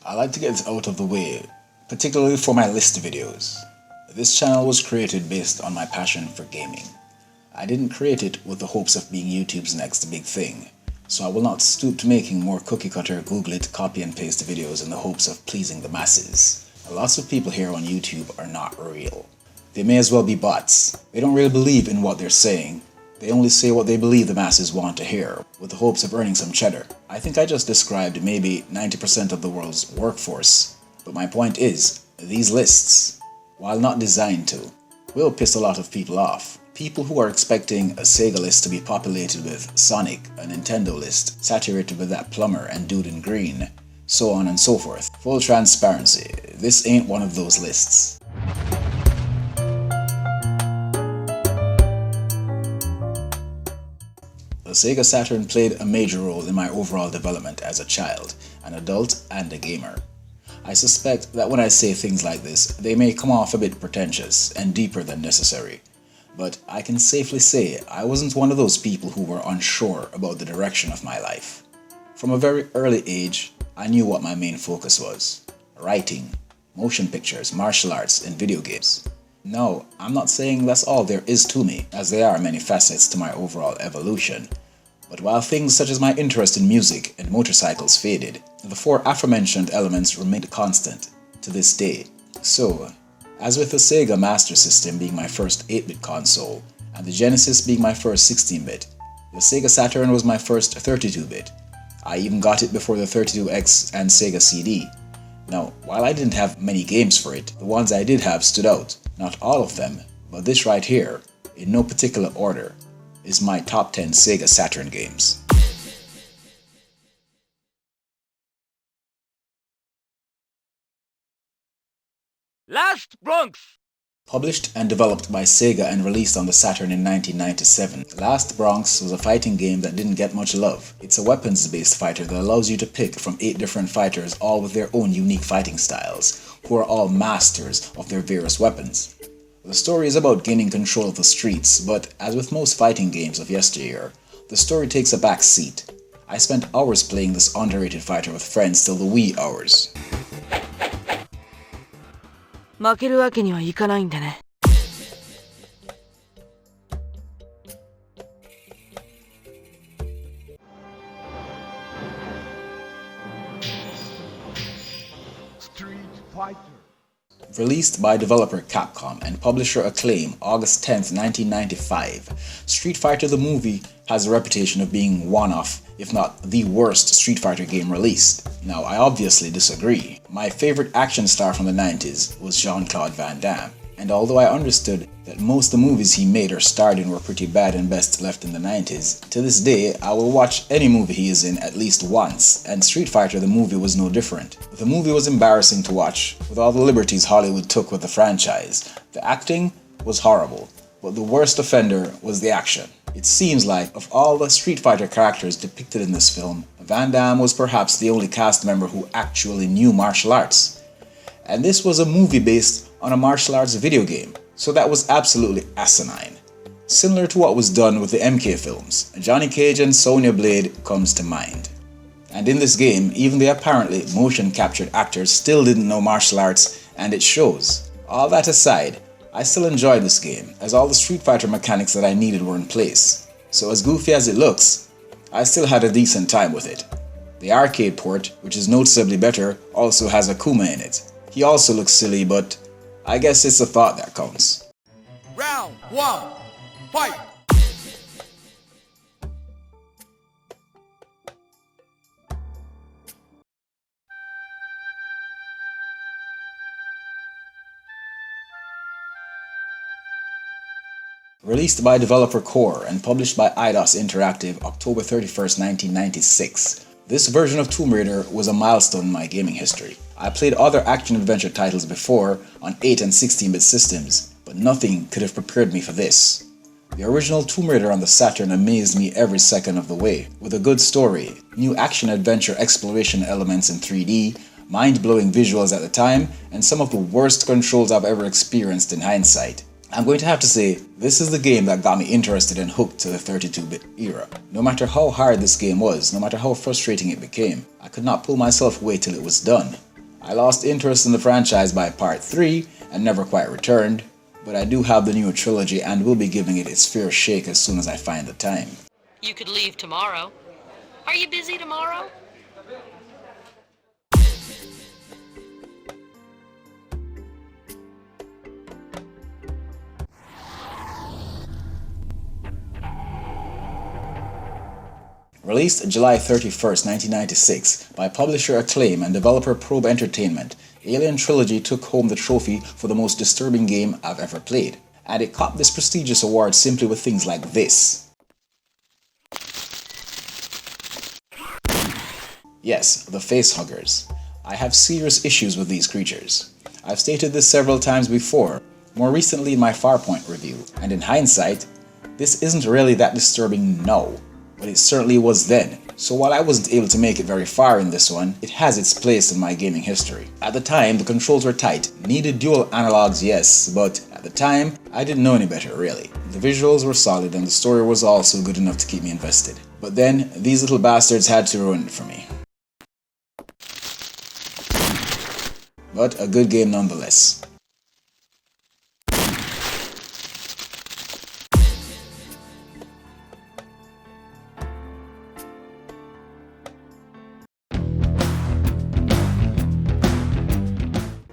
I like to get this out of the way, particularly for my list videos. This channel was created based on my passion for gaming. I didn't create it with the hopes of being YouTube's next big thing, so I will not stoop to making more cookie-cutter Google it, copy and paste videos in the hopes of pleasing the masses. Lots of people here on YouTube are not real. They may as well be bots. They don't really believe in what they're saying. They only say what they believe the masses want to hear, with the hopes of earning some cheddar. I think I just described maybe 90% of the world's workforce. But my point is, these lists, while not designed to, will piss a lot of people off. People who are expecting a Sega list to be populated with Sonic, a Nintendo list saturated with that plumber and dude in green, so on and so forth. Full transparency, this ain't one of those lists. The Sega Saturn played a major role in my overall development as a child, an adult, and a gamer. I suspect that when I say things like this, they may come off a bit pretentious and deeper than necessary. But I can safely say I wasn't one of those people who were unsure about the direction of my life. From a very early age, I knew what my main focus was: writing, motion pictures, martial arts, and video games. No, I'm not saying that's all there is to me, as there are many facets to my overall evolution. But while things such as my interest in music and motorcycles faded, the four aforementioned elements remained constant to this day. So, as with the Sega Master System being my first 8-bit console, and the Genesis being my first 16-bit, the Sega Saturn was my first 32-bit. I even got it before the 32X and Sega CD. Now, while I didn't have many games for it, the ones I did have stood out. Not all of them, but this right here, in no particular order, is my top 10 Sega Saturn games. Last Bronx! Published and developed by Sega and released on the Saturn in 1997, Last Bronx was a fighting game that didn't get much love. It's a weapons-based fighter that allows you to pick from 8 different fighters, all with their own unique fighting styles, who are all masters of their various weapons. The story is about gaining control of the streets, but as with most fighting games of yesteryear, the story takes a back seat. I spent hours playing this underrated fighter with friends till the wee hours. 負けるわけにはいかないんでね。Released by developer Capcom and publisher Acclaim August 10th, 1995, Street Fighter the movie has a reputation of being one of, if not the worst Street Fighter game released. Now, I obviously disagree. My favorite action star from the 90s was Jean-Claude Van Damme, and although I understood that most of the movies he made or starred in were pretty bad and best left in the 90s, to this day I will watch any movie he is in at least once, and Street Fighter the movie was no different. The movie was embarrassing to watch, with all the liberties Hollywood took with the franchise. The acting was horrible, but the worst offender was the action. It seems like, of all the Street Fighter characters depicted in this film, Van Damme was perhaps the only cast member who actually knew martial arts. And this was a movie based on a martial arts video game, so that was absolutely asinine. Similar to what was done with the MK films, Johnny Cage and Sonya Blade comes to mind. And in this game, even the apparently motion captured actors still didn't know martial arts, and it shows. All that aside, I still enjoyed this game, as all the Street Fighter mechanics that I needed were in place. So as goofy as it looks, I still had a decent time with it. The arcade port, which is noticeably better, also has Akuma in it. He also looks silly, but I guess it's the thought that counts. Round 1, fight! Released by developer Gore and published by Eidos Interactive October 31st, 1996, this version of Tomb Raider was a milestone in my gaming history. I played other action-adventure titles before on 8 and 16-bit systems, but nothing could have prepared me for this. The original Tomb Raider on the Saturn amazed me every second of the way, with a good story, new action-adventure exploration elements in 3D, mind-blowing visuals at the time, and some of the worst controls I've ever experienced in hindsight. I'm going to have to say, this is the game that got me interested and hooked to the 32-bit era. No matter how hard this game was, no matter how frustrating it became, I could not pull myself away till it was done. I lost interest in the franchise by part 3 and never quite returned, but I do have the new trilogy and will be giving it its fair shake as soon as I find the time. You could leave tomorrow. Are you busy tomorrow? Released July 31st, 1996 by publisher Acclaim and developer Probe Entertainment, Alien Trilogy took home the trophy for the most disturbing game I've ever played. And it copped this prestigious award simply with things like this. Yes, the facehuggers. I have serious issues with these creatures. I've stated this several times before, more recently in my Farpoint review, and in hindsight, this isn't really that disturbing now, but it certainly was then. So while I wasn't able to make it very far in this one, it has its place in my gaming history. At the time, the controls were tight, needed dual analogs, yes, but at the time, I didn't know any better really. The visuals were solid and the story was also good enough to keep me invested. But then, these little bastards had to ruin it for me. But a good game nonetheless.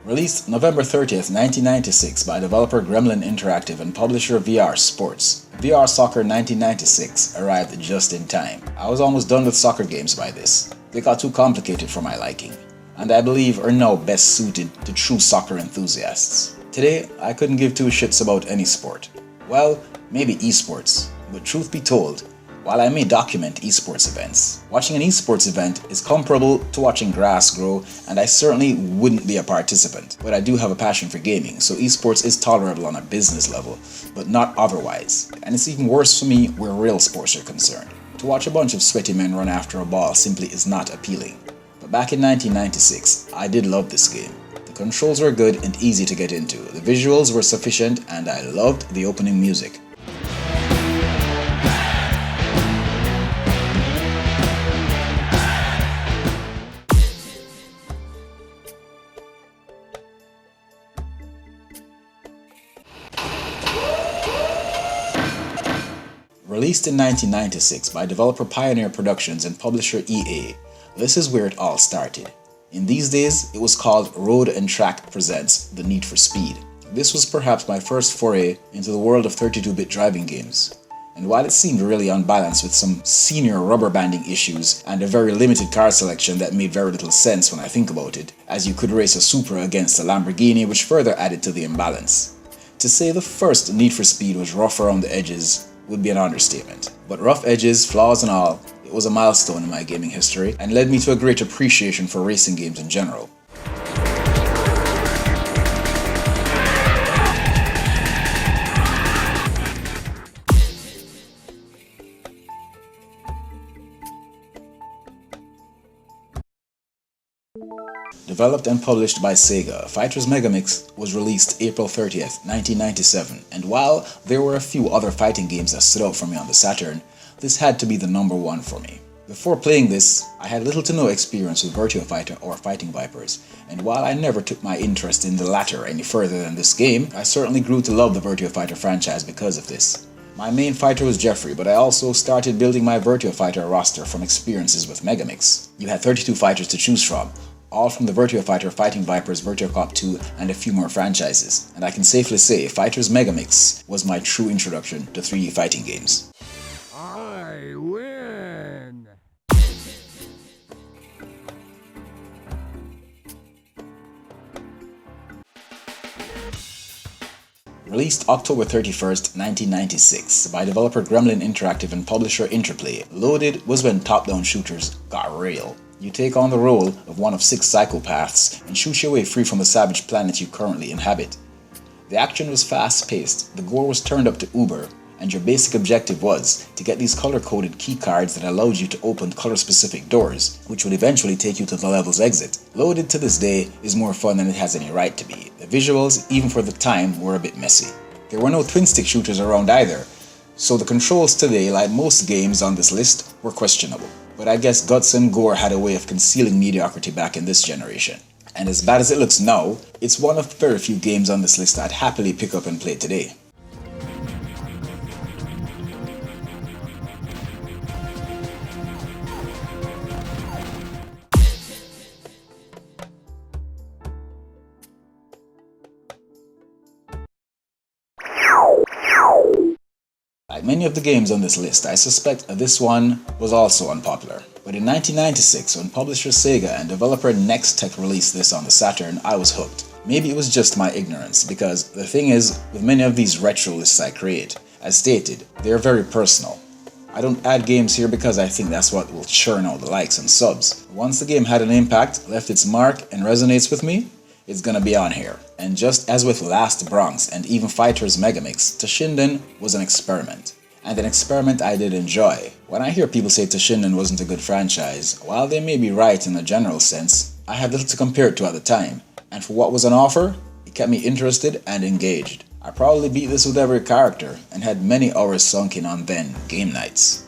Released November 30th, 1996 by developer Gremlin Interactive and publisher VR Sports. VR Soccer 1996 arrived just in time. I was almost done with soccer games by this. They got too complicated for my liking, and I believe are now best suited to true soccer enthusiasts. Today, I couldn't give two shits about any sport. Well, maybe esports, but truth be told, while I may document esports events, watching an esports event is comparable to watching grass grow, and I certainly wouldn't be a participant. But I do have a passion for gaming, so esports is tolerable on a business level, but not otherwise. And it's even worse for me where real sports are concerned. To watch a bunch of sweaty men run after a ball simply is not appealing. But back in 1996, I did love this game. The controls were good and easy to get into, the visuals were sufficient, and I loved the opening music. Released in 1996 by developer Pioneer Productions and publisher EA, this is where it all started. In these days, it was called Road and Track Presents The Need for Speed. This was perhaps my first foray into the world of 32-bit driving games. And while it seemed really unbalanced with some senior rubber banding issues and a very limited car selection that made very little sense when I think about it, as you could race a Supra against a Lamborghini, which further added to the imbalance. To say the first Need for Speed was rough around the edges would be an understatement. But rough edges, flaws and all, it was a milestone in my gaming history and led me to a great appreciation for racing games in general. Developed and published by Sega, Fighters Megamix was released April 30th, 1997, and while there were a few other fighting games that stood out for me on the Saturn, this had to be the number one for me. Before playing this, I had little to no experience with Virtua Fighter or Fighting Vipers, and while I never took my interest in the latter any further than this game, I certainly grew to love the Virtua Fighter franchise because of this. My main fighter was Jeffrey, but I also started building my Virtua Fighter roster from experiences with Megamix. You had 32 fighters to choose from, all from the Virtua Fighter, Fighting Vipers, Virtua Cop 2, and a few more franchises. And I can safely say Fighters Megamix was my true introduction to 3D fighting games. I win! Released October 31st, 1996 by developer Gremlin Interactive and publisher Interplay, Loaded was when top-down shooters got real. You take on the role of one of 6 psychopaths and shoot your way free from the savage planet you currently inhabit. The action was fast-paced, the gore was turned up to uber, and your basic objective was to get these color-coded key cards that allowed you to open color-specific doors, which would eventually take you to the level's exit. Loaded to this day is more fun than it has any right to be. The visuals, even for the time, were a bit messy. There were no twin-stick shooters around either, so the controls today, like most games on this list, were questionable. But I guess Guts and Gore had a way of concealing mediocrity back in this generation. And as bad as it looks now, it's one of the very few games on this list I'd happily pick up and play today. Like many of the games on this list, I suspect this one was also unpopular. But in 1996, when publisher Sega and developer Next Tech released this on the Saturn, I was hooked. Maybe it was just my ignorance, because the thing is, with many of these retro lists I create, as stated, they're very personal. I don't add games here because I think that's what will churn out the likes and subs. Once the game had an impact, left its mark, and resonates with me, it's gonna be on here. And just as with Last Bronx and even Fighter's Megamix, Toshinden was an experiment. And an experiment I did enjoy. When I hear people say Toshinden wasn't a good franchise, while they may be right in a general sense, I had little to compare it to at the time. And for what was on offer, it kept me interested and engaged. I probably beat this with every character and had many hours sunk in on then game nights.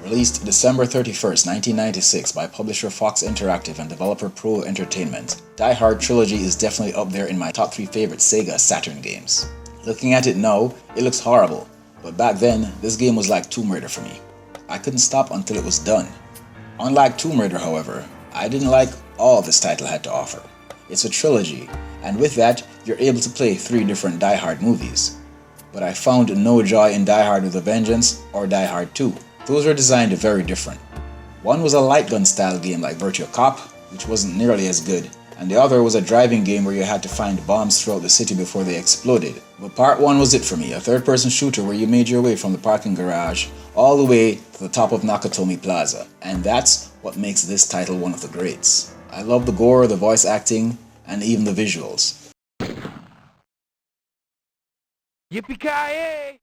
Released December 31st, 1996 by publisher Fox Interactive and developer Pro Entertainment, Hard Trilogy is definitely up there in my top 3 favorite Sega Saturn games. Looking at it now, it looks horrible, but back then, this game was like Tomb Raider for me. I couldn't stop until it was done. Unlike Tomb Raider, however, I didn't like all this title had to offer. It's a trilogy, and with that, you're able to play 3 different Die Hard movies. But I found no joy in Die Hard with a Vengeance or Die Hard 2. Those were designed very different. One was a light gun style game like Virtua Cop, which wasn't nearly as good, and the other was a driving game where you had to find bombs throughout the city before they exploded. But part 1 was it for me, a third-person shooter where you made your way from the parking garage all the way to the top of Nakatomi Plaza, and that's what makes this title one of the greats. I love the gore, the voice acting, and even the visuals. Yippee-ki-yay!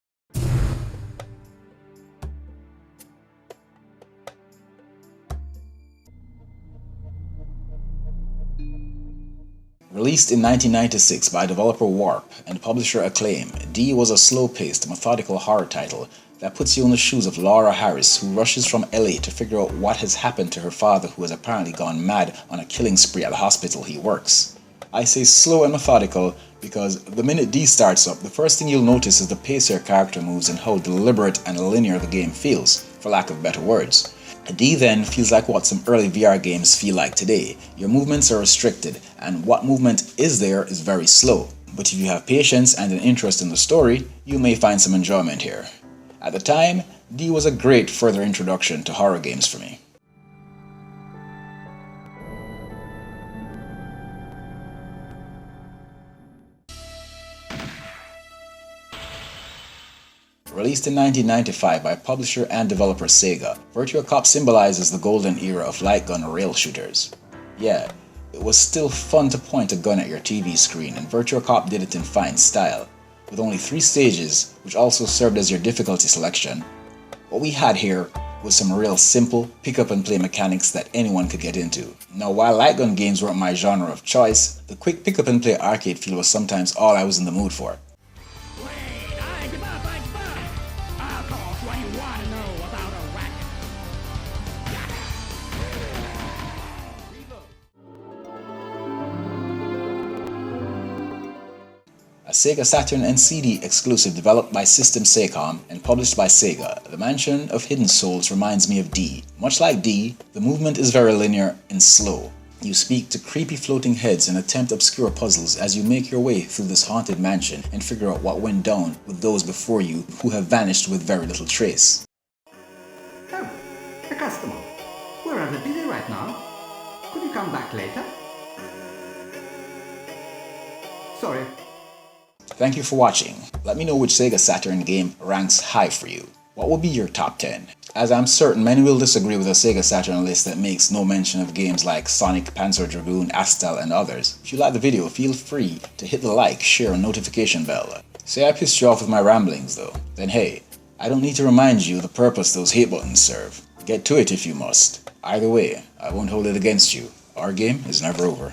Released in 1996 by developer Warp and publisher Acclaim, D was a slow-paced, methodical horror title that puts you in the shoes of Laura Harris, who rushes from LA to figure out what has happened to her father, who has apparently gone mad on a killing spree at the hospital he works. I say slow and methodical because the minute D starts up, the first thing you'll notice is the pace your character moves and how deliberate and linear the game feels, for lack of better words. D then feels like what some early VR games feel like today. Your movements are restricted, and what movement is there is very slow. But if you have patience and an interest in the story, you may find some enjoyment here. At the time, D was a great further introduction to horror games for me. Released in 1995 by publisher and developer Sega, Virtua Cop symbolizes the golden era of light gun rail shooters. Yeah, it was still fun to point a gun at your TV screen, and Virtua Cop did it in fine style. With only 3 stages, which also served as your difficulty selection, what we had here was some real simple pick-up-and-play mechanics that anyone could get into. Now, while light gun games weren't my genre of choice, the quick pick-up-and-play arcade feel was sometimes all I was in the mood for. A Sega Saturn and CD exclusive developed by System Secom and published by Sega, The Mansion of Hidden Souls reminds me of D. Much like D, the movement is very linear and slow. You speak to creepy floating heads and attempt obscure puzzles as you make your way through this haunted mansion and figure out what went down with those before you who have vanished with very little trace. Oh, a customer. We're rather busy right now. Could you come back later? Sorry. Thank you for watching. Let me know which Sega Saturn game ranks high for you. What will be your top 10? As I'm certain many will disagree with a Sega Saturn list that makes no mention of games like Sonic, Panzer Dragoon, Astal, and others. If you like the video, feel free to hit the like, share, and notification bell. Say I pissed you off with my ramblings though, then hey, I don't need to remind you the purpose those hate buttons serve. Get to it if you must. Either way, I won't hold it against you. Our game is never over.